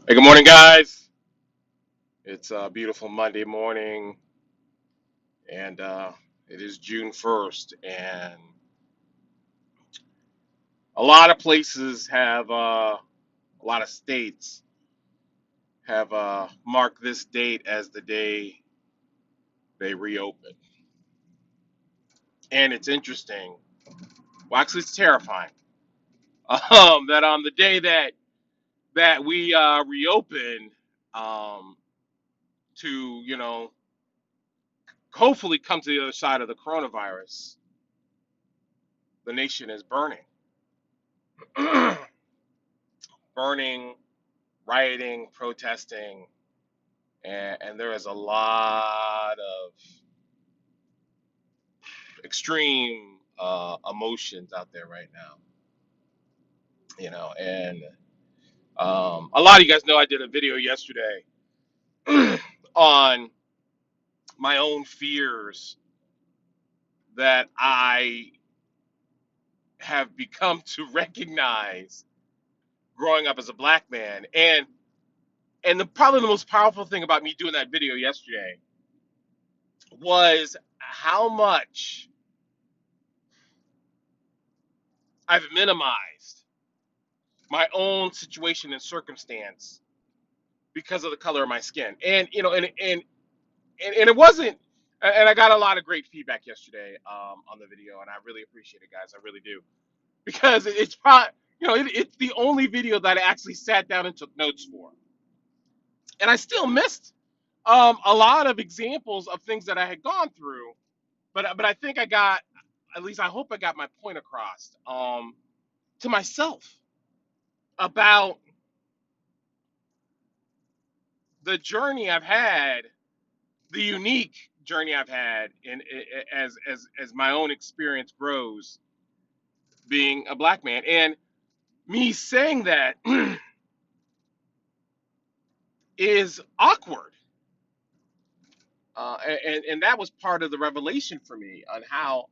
Hey, good morning, guys. It's a beautiful Monday morning, and it is June 1st, and a lot of places have, a lot of states have marked this date as the day they reopen. And it's interesting, well, actually, it's terrifying, that on the day that we reopen, um, to, hopefully come to the other side of the coronavirus, the nation is burning. Burning, rioting, protesting, and there is a lot of extreme emotions out there right now. And a lot of you guys know I did a video yesterday on my own fears that I have become to recognize growing up as a black man, and probably the most powerful thing about me doing that video yesterday was how much I've minimized my own situation and circumstance because of the color of my skin. And it wasn't, and I got a lot of great feedback yesterday, on the video, and I really appreciate it, guys. I really do, because it's probably, it's the only video that I actually sat down and took notes for, and I still missed a lot of examples of things that I had gone through, but I think I got, at least I hope I got my point across, to myself about the journey I've had, the unique journey I've had as my own experience grows being a black man. And me saying that is awkward. And that was part of the revelation for me on how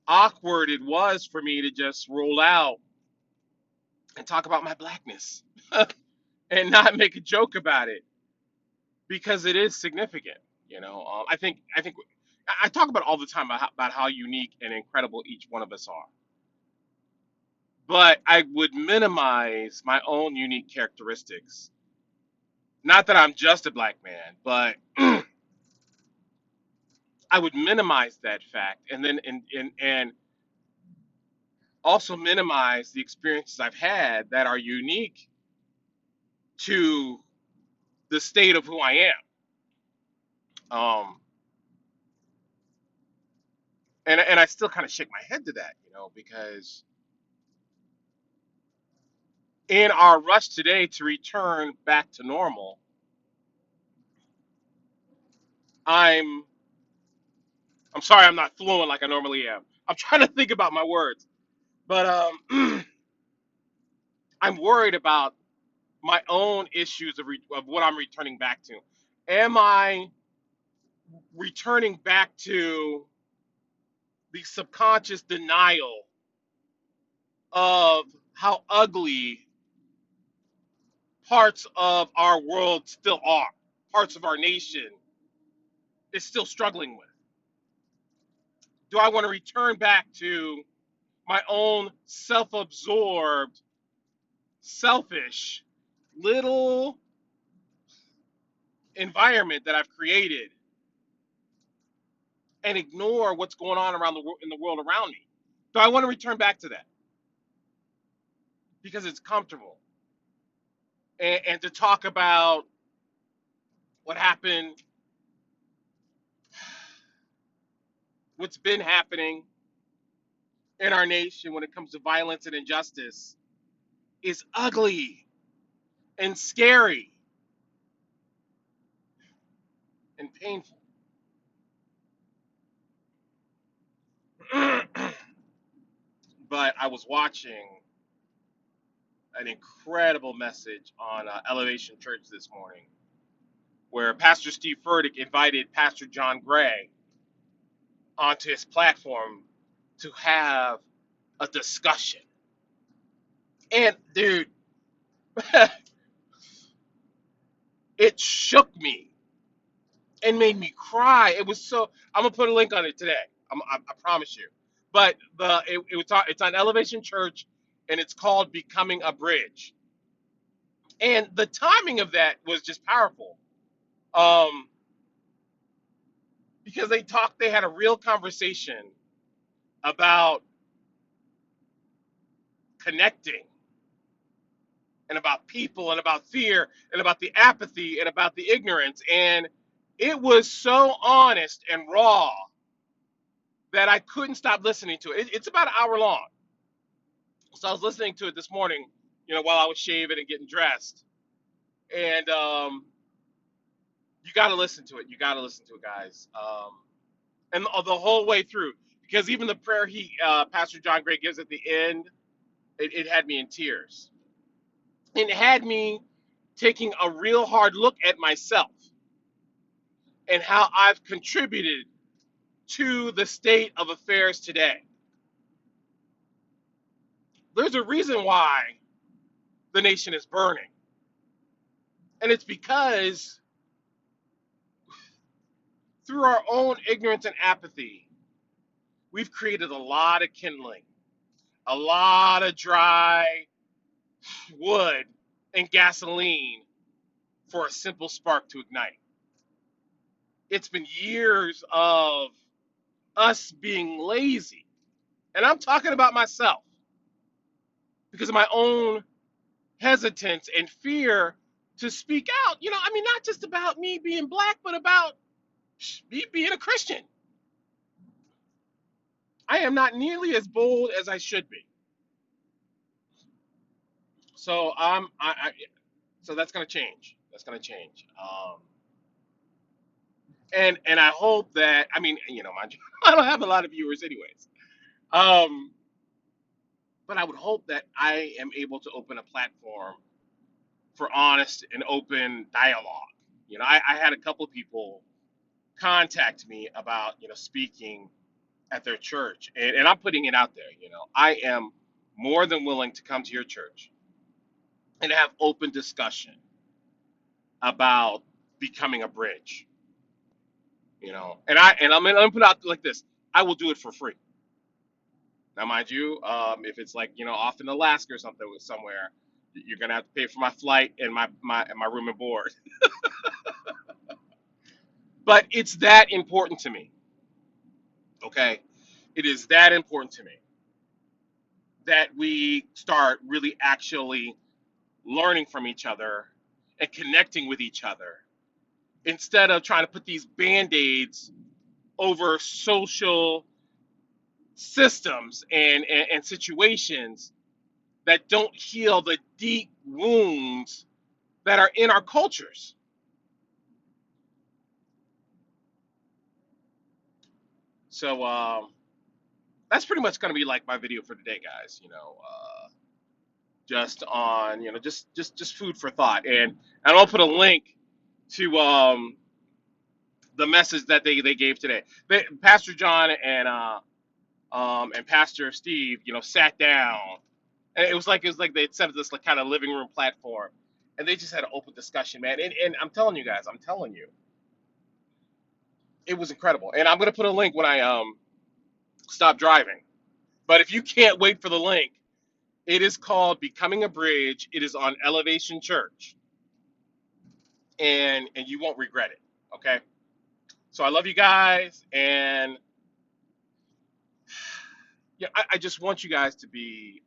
awkward it was for me to just roll out and talk about my blackness and not make a joke about it, because it is significant. I think I talk about all the time about how unique and incredible each one of us are, but I would minimize my own unique characteristics. Not that I'm just a black man, but I would minimize that fact, and then and also minimize the experiences I've had that are unique to the state of who I am. And I still kind of shake my head to that, because in our rush today to return back to normal, I'm I'm sorry I'm not fluent like I normally am. I'm trying to think about my words, but I'm worried about my own issues of what I'm returning back to. Am I returning back to the subconscious denial of how ugly parts of our world still are, parts of our nation is still struggling with? Do I want to return back to my own self absorbed, selfish little environment that I've created and ignore what's going on around in the world around me? Do I want to return back to that because it's comfortable? And to talk about what happened, what's been happening in our nation when it comes to violence and injustice is ugly and scary and painful. But I was watching an incredible message on Elevation Church this morning, where Pastor Steve Furtick invited Pastor John Gray onto his platform to have a discussion. And dude, It shook me and made me cry. It was so. I'm gonna put a link on it today. I promise you. But it's on Elevation Church, and it's called "Becoming a Bridge." And the timing of that was just powerful, um, because they had a real conversation about connecting, and about people, and about fear, and about the apathy, and about the ignorance, and it was so honest and raw that I couldn't stop listening to it. It's about an hour long. So I was listening to it this morning, while I was shaving and getting dressed. And you got to listen to it. You got to listen to it, guys. And the whole way through, because even the prayer Pastor John Gray gives at the end, it had me in tears. It had me taking a real hard look at myself and how I've contributed to the state of affairs today. There's a reason why the nation is burning. And it's because through our own ignorance and apathy, we've created a lot of kindling, a lot of dry wood and gasoline for a simple spark to ignite. It's been years of us being lazy. And I'm talking about myself because of my own hesitance and fear to speak out. Not just about me being black, but about me being a Christian. I am not nearly as bold as I should be. So so that's going to change. That's going to change. And I hope that, mind you, I don't have a lot of viewers anyways. Um, but I would hope that I am able to open a platform for honest and open dialogue. I had a couple of people contact me about, speaking at their church, and I'm putting it out there. I am more than willing to come to your church and have open discussion about becoming a bridge. I'm gonna put it out like this: I will do it for free. Now, mind you, if it's like off in Alaska or something somewhere, you're gonna have to pay for my flight and my room and board. But it's that important to me. Okay, it is that important to me that we start really actually learning from each other and connecting with each other instead of trying to put these band-aids over social systems and situations that don't heal the deep wounds that are in our cultures. So that's pretty much going to be like my video for today, guys. Just on just food for thought, and I'll put a link to the message that they gave today. Pastor John and Pastor Steve, sat down, and it was like they set this like kind of living room platform, and they just had an open discussion, man. And I'm telling you guys, it was incredible. And I'm gonna put a link when I stop driving. But if you can't wait for the link, it is called Becoming a Bridge. It is on Elevation Church, and you won't regret it. Okay. So I love you guys, and yeah, I just want you guys to be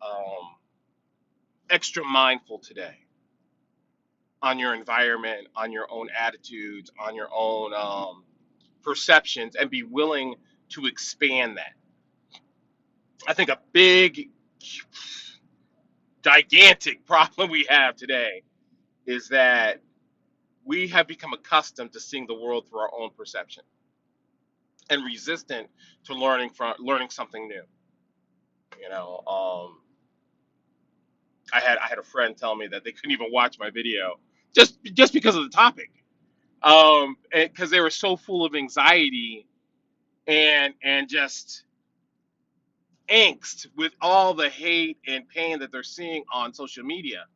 extra mindful today on your environment, on your own attitudes, on your own perceptions, and be willing to expand that. I think a big, gigantic problem we have today is that we have become accustomed to seeing the world through our own perception and resistant to learning something new. You know, I had a friend tell me that they couldn't even watch my video just because of the topic, because they were so full of anxiety and just angst with all the hate and pain that they're seeing on social media.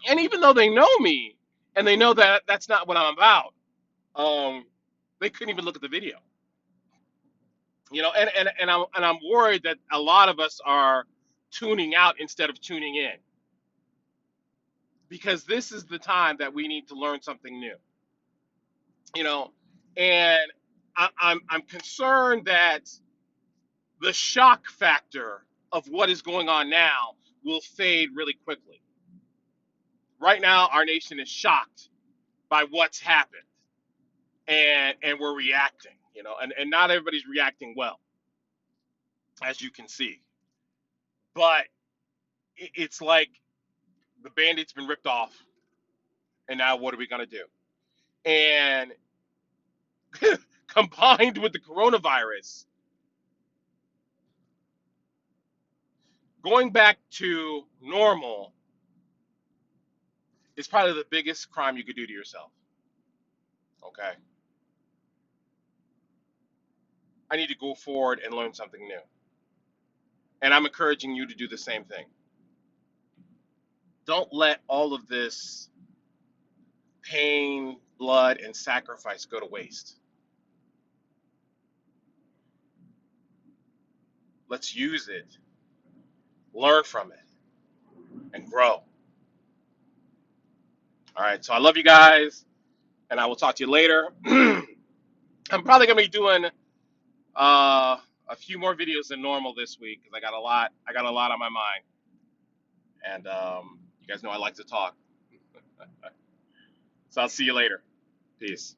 And even though they know me, and they know that that's not what I'm about. Um, they couldn't even look at the video, and I'm worried that a lot of us are tuning out instead of tuning in, because this is the time that we need to learn something new, you know, and I'm concerned that the shock factor of what is going on now will fade really quickly. Right now, our nation is shocked by what's happened, and we're reacting, and not everybody's reacting well, as you can see. But it's like the band-aid's been ripped off, and now what are we going to do? And combined with the coronavirus, going back to normal is probably the biggest crime you could do to yourself. Okay. I need to go forward and learn something new. And I'm encouraging you to do the same thing. Don't let all of this pain, blood, and sacrifice go to waste. Let's use it, learn from it, and grow. All right. So I love you guys, and I will talk to you later. I'm probably gonna be doing a few more videos than normal this week because I got a lot. I got a lot on my mind, and you guys know I like to talk. So I'll see you later. Peace.